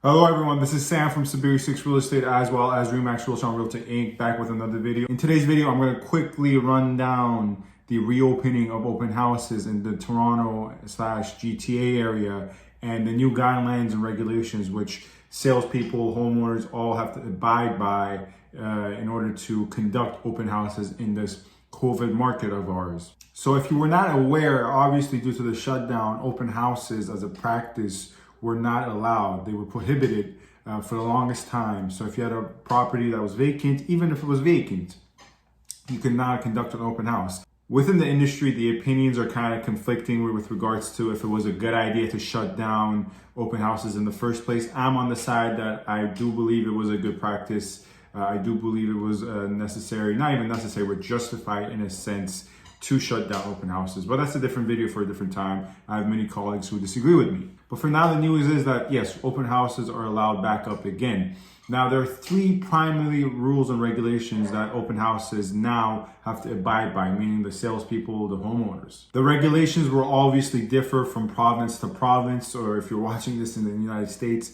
Hello everyone, this is Sam from SaberiSixRealEstate as well as Realtor Realty Inc. back with another video. In today's video, I'm going to quickly run down the reopening of open houses in the Toronto/GTA area and the new guidelines and regulations which salespeople, homeowners all have to abide by in order to conduct open houses in this COVID market of ours. So if you were not aware, obviously due to the shutdown, open houses as a practice were not allowed. They were prohibited for the longest time. So if you had a property that was vacant, even if it was vacant, you could not conduct an open house. Within the industry, the opinions are kind of conflicting with regards to if it was a good idea to shut down open houses in the first place. I'm on the side that I do believe it was a good practice. I do believe it was necessary, not even necessary, but justified in a sense to shut down open houses. But that's a different video for a different time. I have many colleagues who disagree with me. But for now, the news is that yes, open houses are allowed back up again. Now, there are three primary rules and regulations that open houses now have to abide by, meaning the salespeople, the homeowners. The regulations will obviously differ from province to province, or if you're watching this in the United States,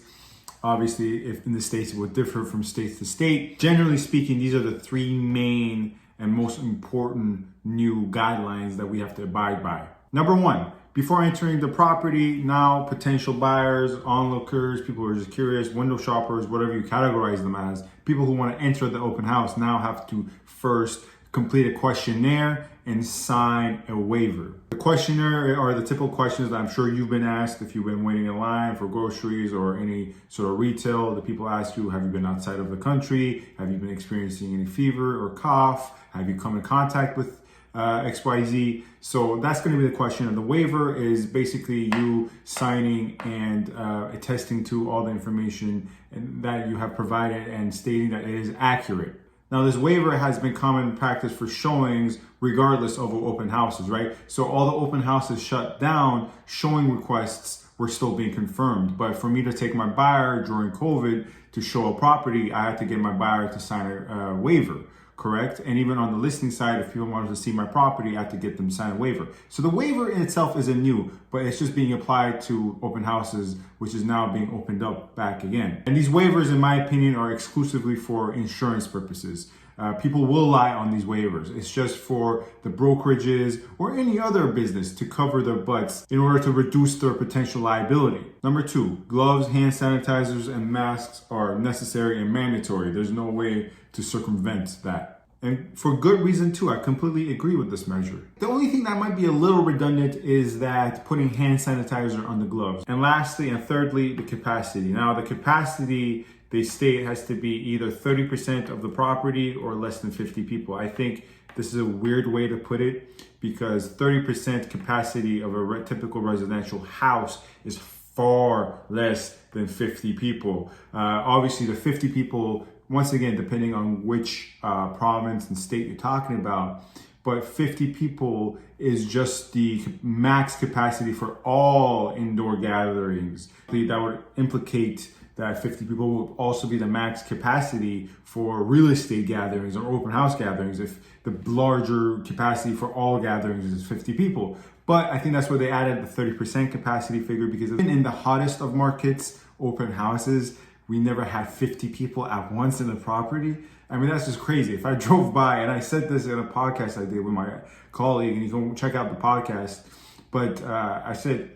obviously if in the States it would differ from state to state. Generally speaking, these are the three main and most important new guidelines that we have to abide by. Number one, before entering the property, now potential buyers, onlookers, people who are just curious, window shoppers, whatever you categorize them as, people who want to enter the open house now have to first complete a questionnaire and sign a waiver. The questionnaire are the typical questions that I'm sure you've been asked if you've been waiting in line for groceries or any sort of retail. The people ask you, have you been outside of the country? Have you been experiencing any fever or cough? Have you come in contact with XYZ? So that's going to be the question. And the waiver is basically you signing and attesting to all the information that you have provided and stating that it is accurate. Now, this waiver has been common practice for showings regardless of open houses, right? So all the open houses shut down, showing requests were still being confirmed. But for me to take my buyer during COVID to show a property, I had to get my buyer to sign a waiver. Correct? And even on the listing side, if people wanted to see my property, I had to get them to sign a waiver. So the waiver in itself isn't new, but it's just being applied to open houses, which is now being opened up back again. And these waivers, in my opinion, are exclusively for insurance purposes. People will lie on these waivers. It's just for the brokerages or any other business to cover their butts in order to reduce their potential liability. Number two, gloves, hand sanitizers, and masks are necessary and mandatory. There's no way to circumvent that. And for good reason too, I completely agree with this measure. The only thing that might be a little redundant is that putting hand sanitizer on the gloves. And lastly and thirdly, the capacity. Now the capacity, they state, has to be either 30% of the property or less than 50 people. I think this is a weird way to put it because 30% capacity of a typical residential house is far less than 50 people. Obviously the 50 people, once again, depending on which province and state you're talking about, but 50 people is just the max capacity for all indoor gatherings. That would implicate that 50 people will also be the max capacity for real estate gatherings or open house gatherings if the larger capacity for all gatherings is 50 people. But I think that's where they added the 30% capacity figure because in the hottest of markets, open houses, we never had 50 people at once in the property. I mean, that's just crazy. If I drove by, and I said this in a podcast I did with my colleague, and you can check out the podcast, but I said,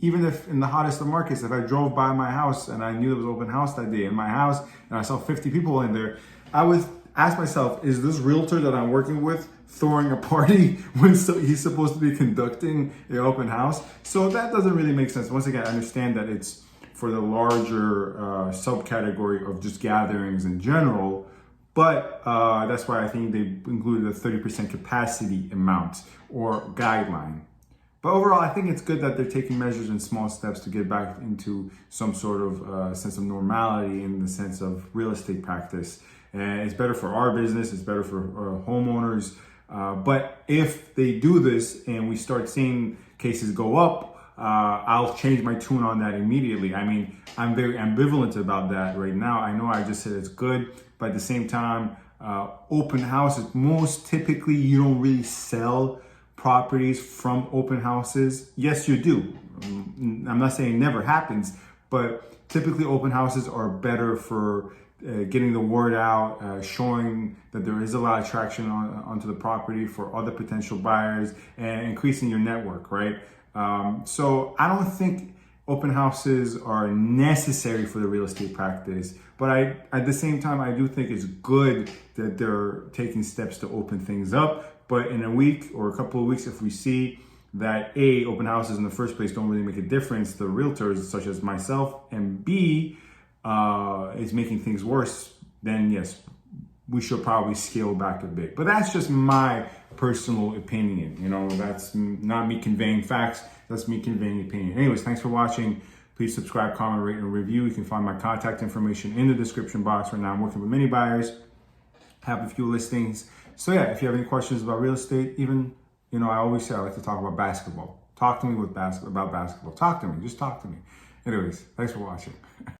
even if in the hottest of markets, if I drove by my house and I knew there was open house that day in my house and I saw 50 people in there, I would ask myself, is this realtor that I'm working with throwing a party when he's supposed to be conducting an open house? So that doesn't really make sense. Once again, I understand that it's for the larger subcategory of just gatherings in general, but that's why I think they included a 30% capacity amount or guideline. But overall, I think it's good that they're taking measures and small steps to get back into some sort of sense of normality in the sense of real estate practice. And it's better for our business, it's better for homeowners. But if they do this and we start seeing cases go up, I'll change my tune on that immediately. I mean, I'm very ambivalent about that right now. I know I just said it's good, but at the same time, open houses, most typically you don't really sell properties from open houses. Yes, you do. I'm not saying it never happens, but Typically, open houses are better for getting the word out, showing that there is a lot of traction onto the property for other potential buyers, and increasing your network, right? So I don't think open houses are necessary for the real estate practice, but at the same time, I do think it's good that they're taking steps to open things up. But in a week or a couple of weeks, if we see that A, open houses in the first place don't really make a difference to realtors such as myself, and B, is making things worse, then yes, we should probably scale back a bit. But that's just my personal opinion. You know, that's not me conveying facts, that's me conveying opinion. Anyways, thanks for watching. Please subscribe, comment, rate, and review. You can find my contact information in the description box. Right now, I'm working with many buyers, have a few listings. So yeah, if you have any questions about real estate, even, you know, I always say I like to talk about basketball. Talk to me about basketball. Talk to me. Just talk to me. Anyways, thanks for watching.